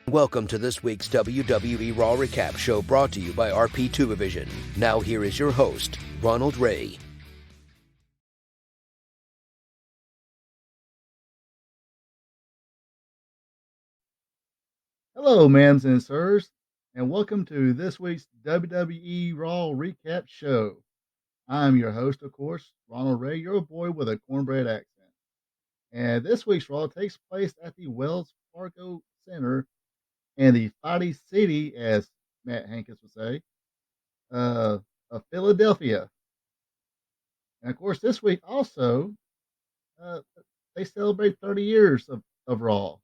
Welcome to this week's WWE Raw Recap show brought to you by RP2 Division. Now here is your host, Ronald Ray. Hello, ma'ams and sirs, and welcome to this week's WWE Raw Recap show. I'm your host, of course, Ronald Ray, your boy with a cornbread accent. And this week's Raw takes place at the Wells Fargo Center in the Fighting City, as Matt Hankins would say, uh, of Philadelphia. And of course, this week also, uh, they celebrate 30 years of Raw.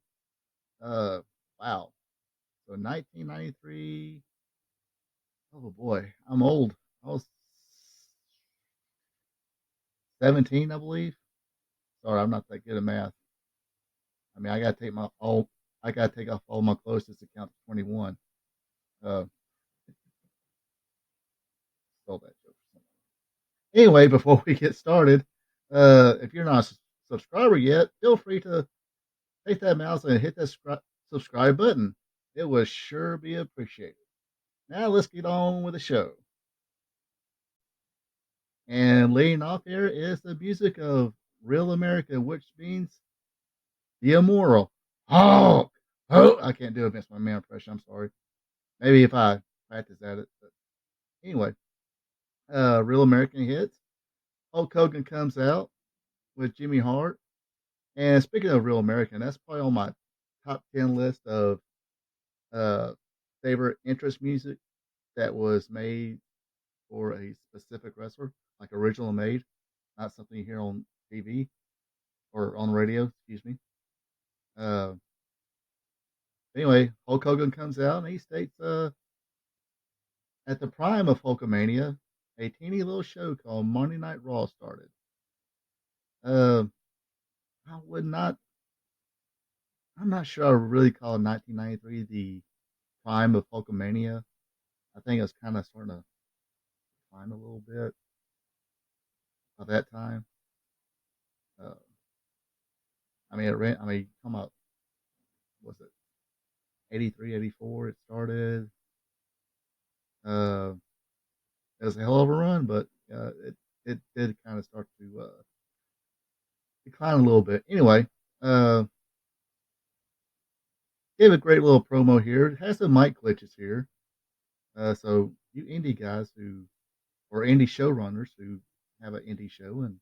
Uh, wow. So 1993. Oh boy, I'm old. I was 17, I believe. Sorry, I'm not that good at math. I mean, I gotta take off all my clothes just to count to 21. Uh, Stole that joke. Anyway, before we get started, if you're not a subscriber yet, feel free to take that mouse and hit that subscribe button. It would sure be appreciated. Now let's get on with the show. And leading off here is the music of Real America, which means the immoral. Hulk! Oh, I can't do it against my man impression. I'm sorry. Maybe if I practice at it. But anyway, Real American Hits. Hulk Hogan comes out with Jimmy Hart. And speaking of Real American, that's probably on my top 10 list of uh, favorite interest music that was made for a specific wrestler, like original made, not something you hear on TV or on radio, excuse me. Uh, anyway, Hulk Hogan comes out and he states, at the prime of Hulkamania, a teeny little show called Monday Night Raw started. Uh, I would not. I'm not sure I would really call 1993 the prime of Hulkamania. I think it was kind of starting to decline a little bit by that time. Uh, I mean, it ran. I mean, come up. Was it 83, 84? It started. Uh, it was a hell of a run, but it did kind of start to decline a little bit. Anyway, uh, gave a great little promo here. It has some mic glitches here. So you indie guys who or indie showrunners who have an indie show and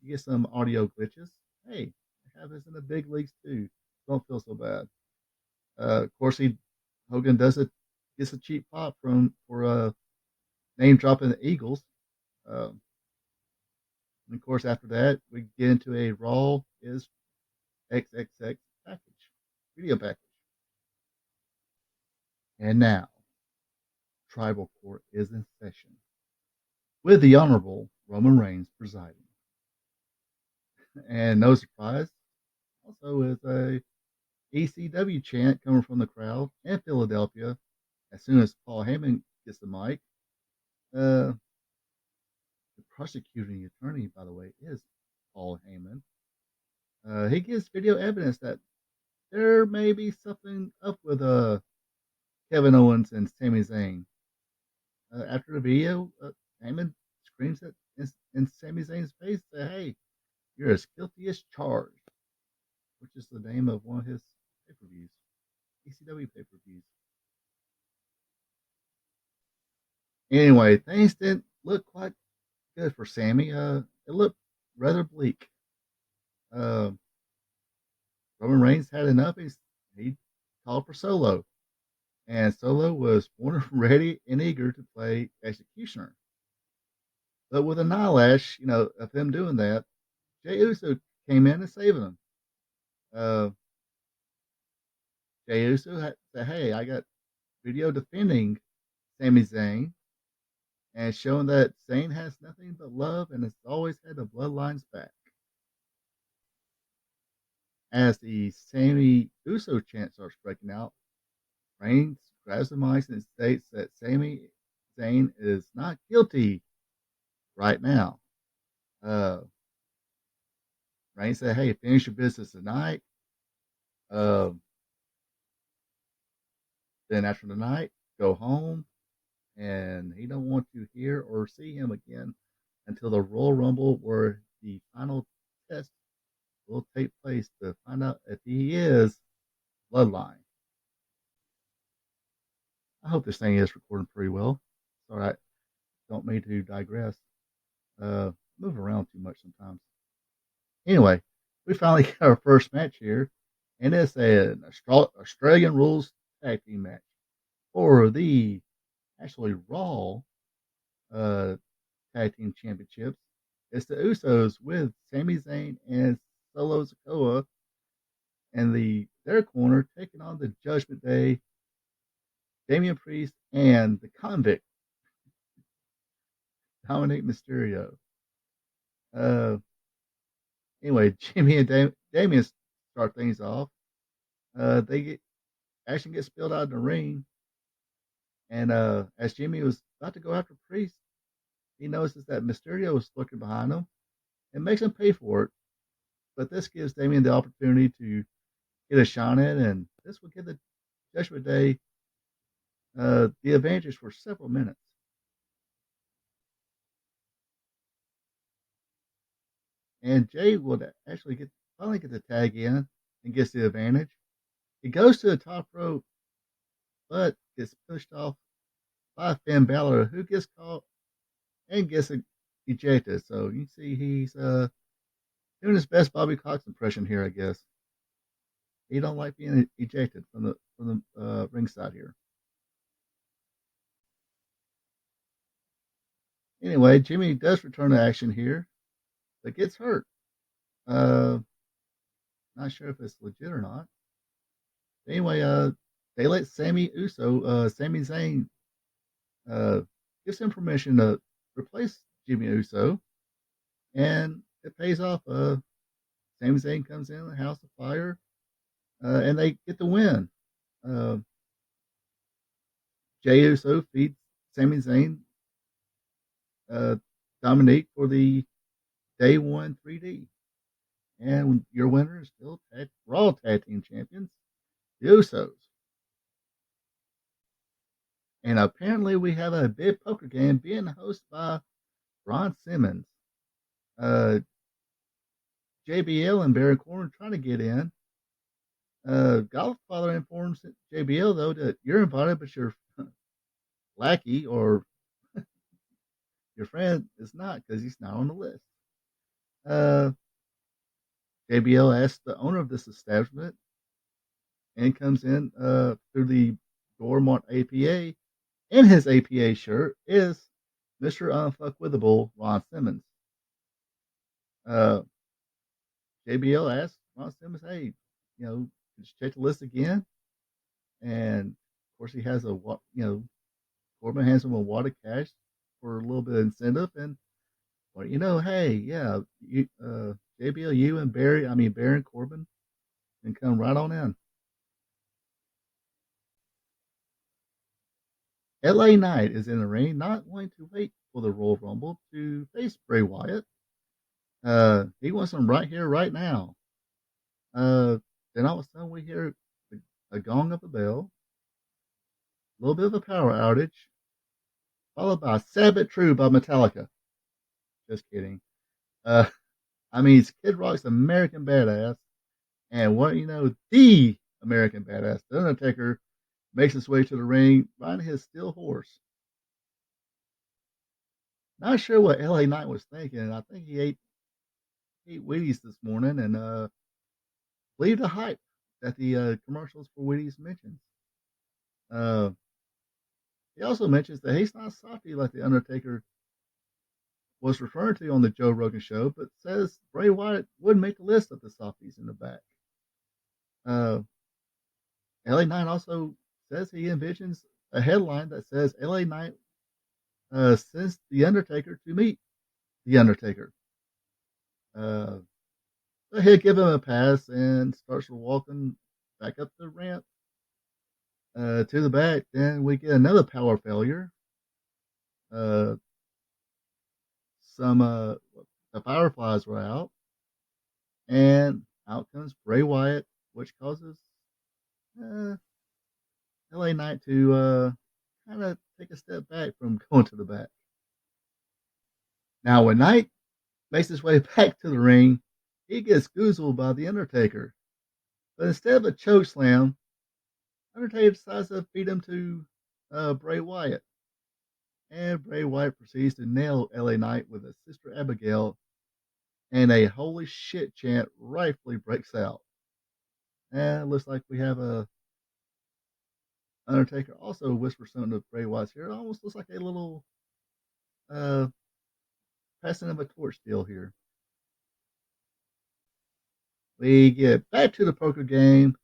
you get some audio glitches. Hey, I have this in the big leagues too. Don't feel so bad. Of course, Hogan does it. Gets a cheap pop from for name dropping the Eagles. Um, and of course, after that, we get into a Raw is XXX package, video package. And now, Tribal Court is in session with the Honorable Roman Reigns presiding. And no surprise, also is a ECW chant coming from the crowd in Philadelphia. As soon as Paul Heyman gets the mic, the prosecuting attorney, by the way, is Paul Heyman. He gives video evidence that there may be something up with Kevin Owens and Sami Zayn. After the video, Heyman screams in Sami Zayn's face, say, "Hey, you're as guilty as charged," which is the name of one of his pay-per-views, ECW pay-per-views. Anyway, things didn't look quite good for Sammy. It looked rather bleak. Uh, Roman Reigns had enough. He called for Solo, and Solo was born ready and eager to play Executioner. But with a knowledge, of him doing that, Jey Uso came in and saving him. Uh, Jey Uso said, "Hey, I got video defending Sami Zayn and showing that Zayn has nothing but love and has always had the bloodlines back." As the Sami Uso chant starts breaking out, Reigns grabs the mic and states that Sami Zayn is not guilty right now. Uh, Reigns said, "Hey, finish your business tonight." Uh, Then after the night, go home, and he don't want to hear or see him again until the Royal Rumble, where the final test will take place to find out if he is Bloodline. I hope this thing is recording pretty well. Sorry, I don't mean to digress. Move around too much sometimes. Anyway, we finally got our first match here, and it's an Australian rules tag team match for the actually Raw uh, tag team championships. It's the Usos with Sami Zayn and Solo Sikoa and their corner taking on the Judgment Day, Damian Priest, and the Convict, Dominic Mysterio. Uh, anyway, Jimmy and Damian start things off. They get action gets spilled out in the ring, and as Jimmy was about to go after Priest, he notices that Mysterio is looking behind him and makes him pay for it. But this gives Damian the opportunity to get a shot in, and this will give the Judgment Day the advantage for several minutes. And Jay would actually finally get the tag in and gets the advantage. He goes to the top rope, but gets pushed off by Finn Balor, who gets caught and gets ejected. So you see he's doing his best Bobby Cox impression here, I guess. He don't like being ejected from the ringside here. Anyway, Jimmy does return to action here, but gets hurt. Not sure if it's legit or not. Anyway, they let Sami Zayn, gives him permission to replace Jimmy Uso, and it pays off. Sami Zayn comes in the House of Fire, and they get the win. Uh, Jey Uso feeds Sami Zayn Dominique for the Day 1 3D. And your winner is still Raw Tag Team Champions, the Usos. And apparently we have a big poker game being hosted by Ron Simmons. JBL and Baron Corbin trying to get in. Godfather informs JBL, though, that you're invited, but your lackey or your friend is not because he's not on the list. JBL asks the owner of this establishment and comes in through the door marked APA. In his APA shirt is Mr. Unfuckwithable Ron Simmons. JBL asks Ron Simmons, hey, just check the list again. And of course, he has Corbin hands him a wad of cash for a little bit of incentive. And, hey, yeah, JBL, you and Baron Corbin can come right on in. LA Knight is in the ring, not wanting to wait for the Royal Rumble to face Bray Wyatt. He wants him right here, right now. Then all of a sudden we hear a gong of a bell, a little bit of a power outage, followed by Sabbath True by Metallica. Just kidding. It's Kid Rock's American Badass. And the American Badass, The Undertaker, makes his way to the ring riding his steel horse. Not sure what LA Knight was thinking. I think he ate Wheaties this morning and believed the hype that the commercials for Wheaties mentions. He also mentions that he's not softy like the Undertaker was referring to on the Joe Rogan show, but says Bray Wyatt would make a list of the softies in the back. LA Knight also says he envisions a headline that says LA Knight sends the Undertaker to meet the Undertaker. So he'll give him a pass and starts walking back up the ramp to the back. Then we get another power failure. The Fireflies were out, and out comes Bray Wyatt, which causes LA Knight to kind of take a step back from going to the back. Now, when Knight makes his way back to the ring, he gets goozled by The Undertaker. But instead of a choke slam, Undertaker decides to beat him to Bray Wyatt. And Bray Wyatt proceeds to nail LA Knight with a Sister Abigail, and a holy shit chant rightfully breaks out. And it looks like we have a Undertaker also whispers something to Bray Wyatt's ear. It almost looks like a little uh, passing of a torch deal here. We get back to the poker game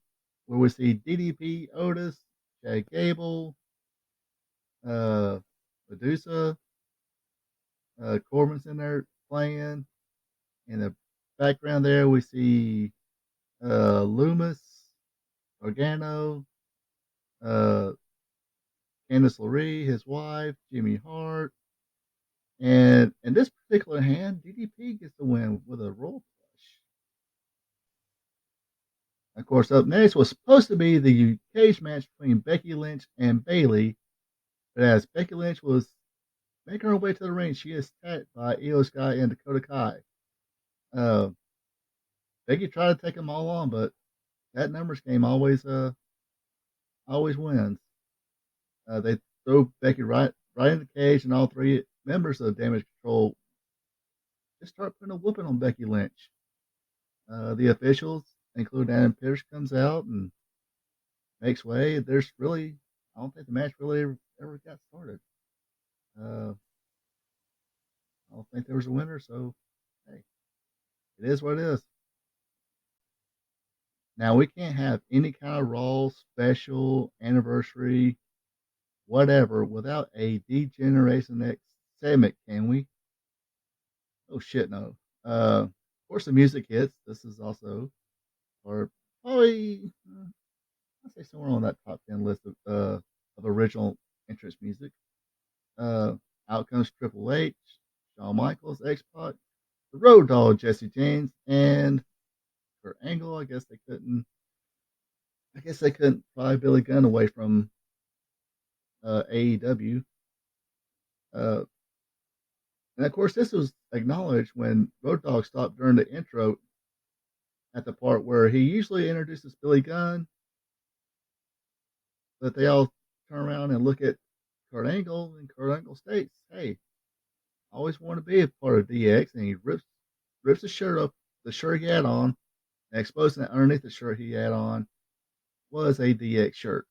where we see DDP, Otis, Chad Gable, uh, Medusa, Corbin's in there playing. In the background there, we see Loomis, Organo, uh, Candice LeRae, his wife, Jimmy Hart. And in this particular hand, DDP gets the win with a roll flush. Of course, up next was supposed to be the cage match between Becky Lynch and Bayley. But as Becky Lynch was making her way to the ring, she is attacked by Io Sky and Dakota Kai. Becky tried to take them all on, but that numbers game always wins. They throw Becky right in the cage, and all three members of Damage Control just start putting a whooping on Becky Lynch. The officials, including Adam Pearce, comes out and makes way. There's really, I don't think the match really ever got started. I don't think there was a winner, so hey, it is what it is. Now we can't have any kind of Raw special anniversary, whatever, without a D-Generation X segment, can we? Oh shit, no. Of course, the music hits. This is also, or probably, I'd say somewhere on that top 10 list of original entrance music. Uh, Out comes Triple H, Shawn Michaels, X Pac, the Road Dogg, Jesse James, and Kurt Angle. I guess they couldn't pry Billy Gunn away from AEW. Uh, and of course, this was acknowledged when Road Dogg stopped during the intro at the part where he usually introduces Billy Gunn, but they all turn around and look at Kurt Angle, and Kurt Angle states, "Hey, I always want to be a part of DX," and he rips the shirt up, the shirt he had on, and exposing that underneath the shirt he had on was a DX shirt.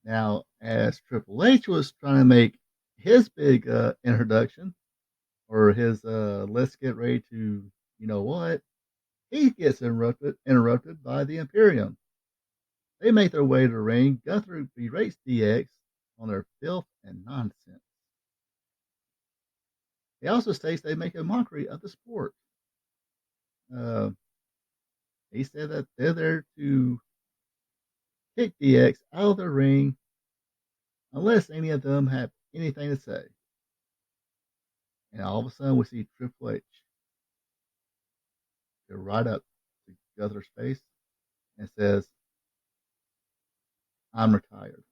Now, as Triple H was trying to make his big introduction, or his let's get ready to, you know what, he gets interrupted by the Imperium. They make their way to the ring. Guthrie berates DX on their filth and nonsense. He also states they make a mockery of the sport. Uh, he said that they're there to kick DX out of the ring unless any of them have anything to say. And all of a sudden, we see Triple H go right up to Guthrie's face and says, "I'm retired."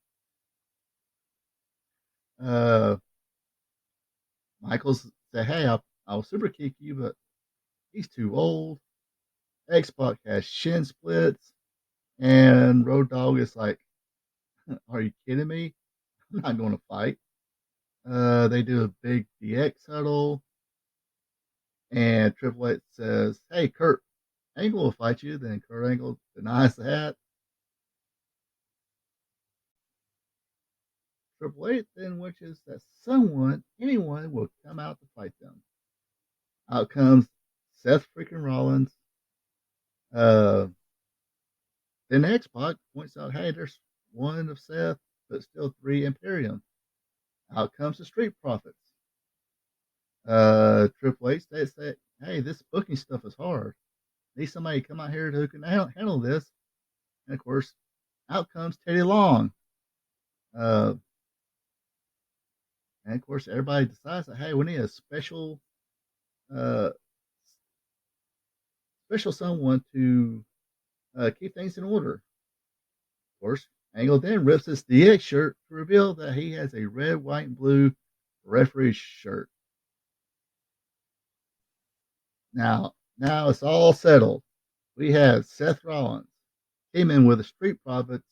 Michaels said, "Hey, I'll super kick you, but he's too old." X-Pac has shin splits, and Road Dogg is like, "Are you kidding me? I'm not going to fight." They do a big DX huddle, and Triple H says, "Hey, Kurt Angle will fight you." Then Kurt Angle denies that. Triple H then wishes that anyone, will come out to fight them. Out comes Seth freaking Rollins. Uh, then X-Pac points out, "Hey, there's one of Seth, but still three Imperium." Out comes the Street Profits. Triple H states that, "Hey, this booking stuff is hard. Need somebody to come out here who can handle this." And of course, out comes Teddy Long. Uh, and of course, everybody decides that, hey, we need a uh, special someone to keep things in order. course, Angle then rips his DX shirt to reveal that he has a red, white, and blue referee shirt. Now it's all settled. We have Seth Rollins came in with the Street Profits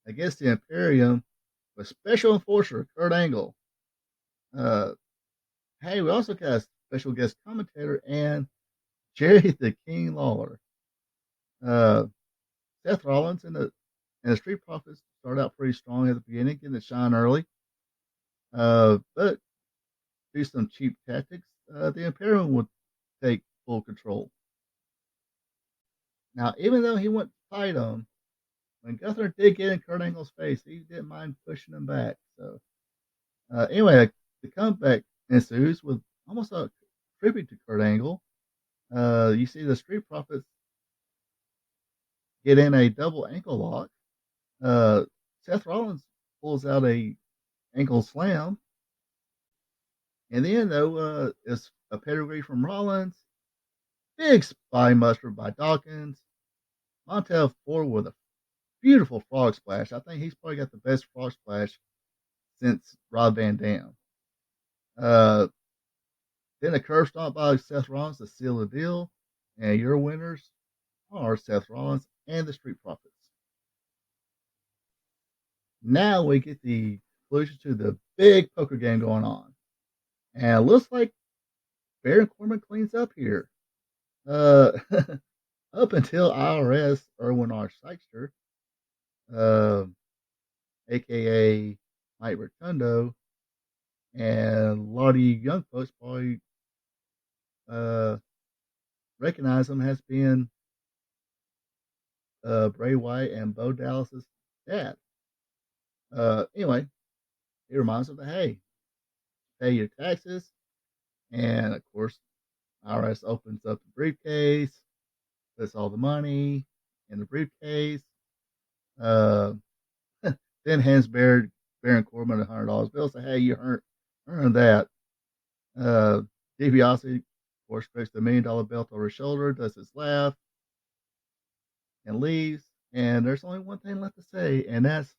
against the Imperium with Special Enforcer Kurt Angle. Uh, hey, we also got a special guest commentator and Jerry the King Lawler. Uh, Seth Rollins and the Street Profits started out pretty strong at the beginning, getting the shine early. But through some cheap tactics, the Imperium would take full control. Now, even though he went to fight him, when Gunther did get in Kurt Angle's face, he didn't mind pushing him back. So, anyway, the comeback ensues with almost a tribute to Kurt Angle. You see the Street Profits get in a double ankle lock. Seth Rollins pulls out a ankle slam. In the end, though, it's a pedigree from Rollins, big spine muster by Dawkins, Montel Ford with a beautiful frog splash. I think he's probably got the best frog splash since Rob Van Dam. Uh, then a curve stomp by Seth Rollins to seal the deal. And your winners are Seth Rollins and the Street Profits. Now we get the conclusion to the big poker game going on. And it looks like Baron Corbin cleans up here. Uh, up until IRS Erwin R. Sykester, uh, aka Mike Rotundo, and a lot of you young folks probably recognize him as being Bray Wyatt and Bo Dallas's dad. Anyway, it reminds them that hey, pay your taxes, and of course, IRS opens up the briefcase, puts all the money in the briefcase, uh, then hands Baron Corbin $100 bill. Say, hey, you earned that. DiBiase, of course, puts the $1 million belt over his shoulder, does his laugh, and leaves. And there's only one thing left to say, and that's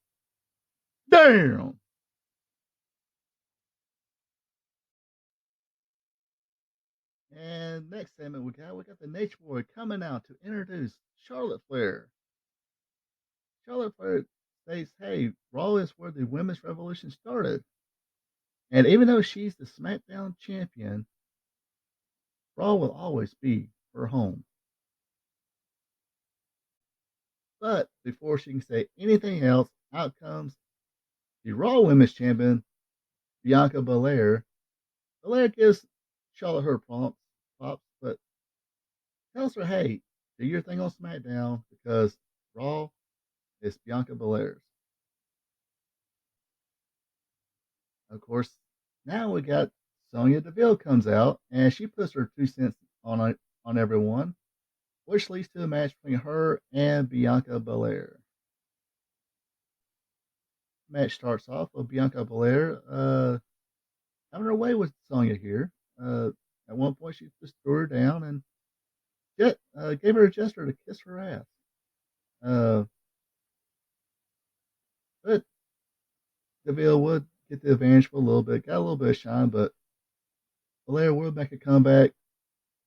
damn. And next segment we got the Nature Boy coming out to introduce Charlotte Flair. Charlotte Flair states, hey, Raw is where the women's revolution started. And even though she's the SmackDown champion, Raw will always be her home. But before she can say anything else, out comes the Raw Women's Champion, Bianca Belair. Belair gives Charlotte her props, but tells her, hey, do your thing on SmackDown because Raw is Bianca Belair's. Of course, now we got Sonya Deville comes out and she puts her 2 cents on everyone, which leads to a match between her and Bianca Belair. Match starts off with Bianca Belair having her way with Sonya here. At one point, she just threw her down and gave her a gesture to kiss her ass. But Deville would get the advantage for a little bit, got a little bit of shine, but Belair will make a comeback.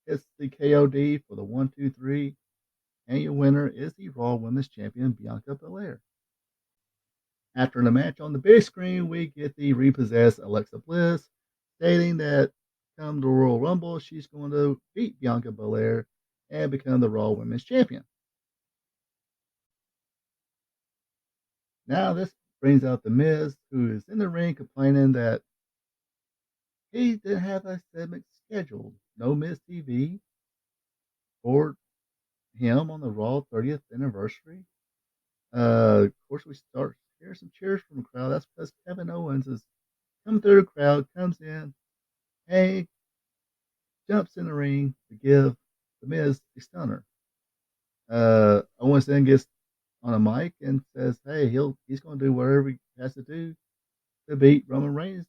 Hits the KOD for the 1-2-3, and your winner is the Raw Women's Champion, Bianca Belair. After the match on the big screen, we get the repossessed Alexa Bliss stating that come the Royal Rumble, she's going to beat Bianca Belair and become the Raw Women's Champion. Now this brings out The Miz, who is in the ring complaining that he didn't have a segment scheduled. No Miz TV for him on the Raw 30th anniversary. Of course, we start hearing some cheers from the crowd. That's because Kevin Owens is coming through the crowd, comes in, and jumps in the ring to give The Miz a stunner. Owens then gets on a mic and says, hey, he's going to do whatever he has to do to beat Roman Reigns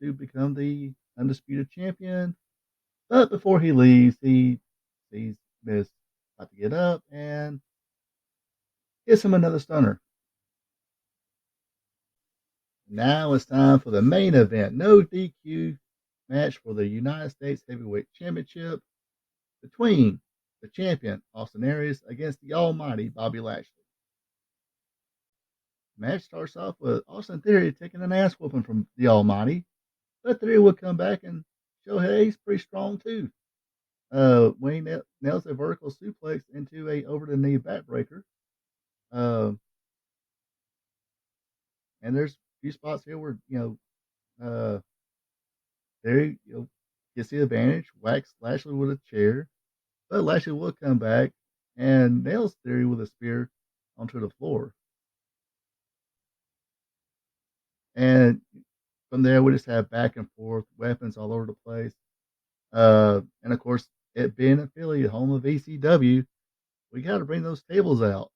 to become the undisputed champion. But before he leaves, he sees Miz about to get up and gives him another stunner. Now it's time for the main event. No DQ match for the United States Heavyweight Championship between the champion, Austin Aries, against the almighty Bobby Lashley. The match starts off with Austin Theory taking an ass whooping from the almighty, but Theory would come back and show, hey, he's pretty strong too. When he nails a vertical suplex into a over-the-knee backbreaker. And there's a few spots here where, Theory gets the advantage, whacks Lashley with a chair, but Lashley will come back and nails Theory with a spear onto the floor. And from there, we just have back and forth, weapons all over the place. And of course, it being a Philly, home of ECW, we got to bring those tables out.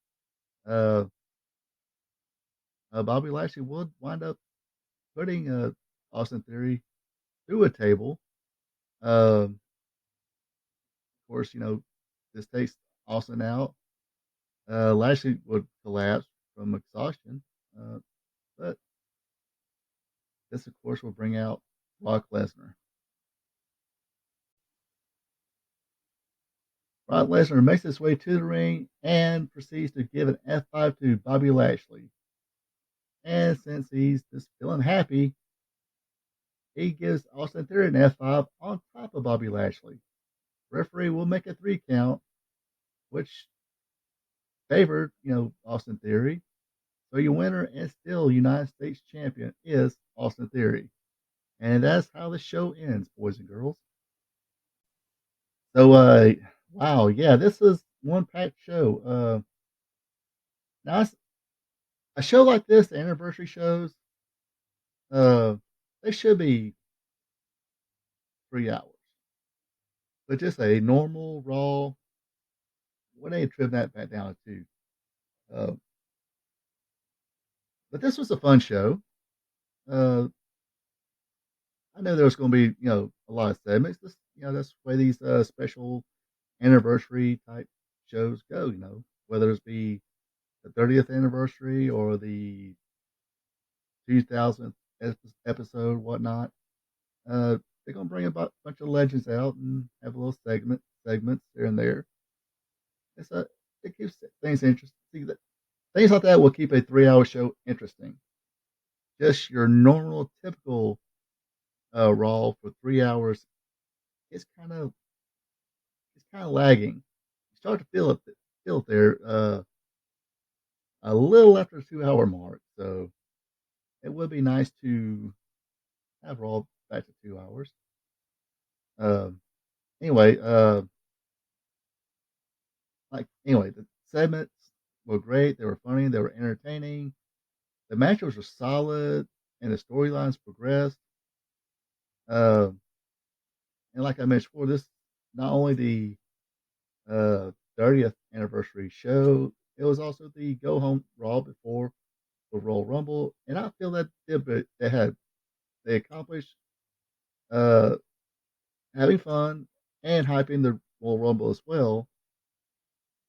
Bobby Lashley would wind up putting Austin Theory through a table. Of course, this takes Austin out. Lashley would collapse from exhaustion, but this, of course, will bring out Brock Lesnar. Brock Lesnar makes his way to the ring and proceeds to give an F5 to Bobby Lashley. And since he's just feeling happy, he gives Austin Theory an F5 on top of Bobby Lashley. Referee will make a 3 count, which favored, Austin Theory. So your winner and still United States champion is Austin Theory. And that's how the show ends, boys and girls. So, wow, yeah, this is one packed show. Now, a show like this, the anniversary shows, they should be 3 hours. But just a normal Raw, when they trim that back down to 2. But this was a fun show. I know there was going to be, a lot of segments. This, that's the way these special anniversary type shows go. Whether it be the 30th anniversary or the 2000th episode, whatnot. They're gonna bring a bunch of legends out and have a little segments here and there. It keeps things interesting. Things like that will keep a 3-hour show interesting. Just your normal, typical Raw for 3 hours, it's kind of lagging. You start to feel it there a little after the 2-hour mark. So it would be nice to have Raw back to 2 hours. Anyway, the segments were great. They were funny. They were entertaining. The matches were solid, and the storylines progressed. And like I mentioned before, this not only the 30th anniversary show, it was also the go home Raw before the Royal Rumble, and I feel that they accomplished having fun and hyping the Royal Rumble as well.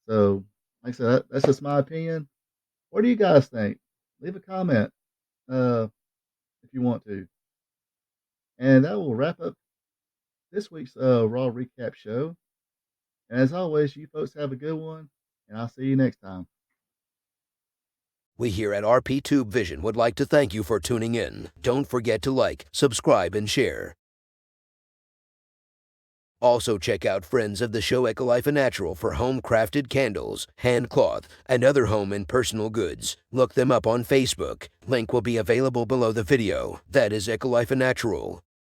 So, like I said, that's just my opinion. What do you guys think? Leave a comment if you want to. And that will wrap up this week's Raw Recap show. And as always, you folks have a good one, and I'll see you next time. We here at RP Tube Vision would like to thank you for tuning in. Don't forget to like, subscribe, and share. Also check out friends of the show Ecolife Natural for home-crafted candles, hand cloth, and other home and personal goods. Look them up on Facebook. Link will be available below the video. That is Ecolife Natural.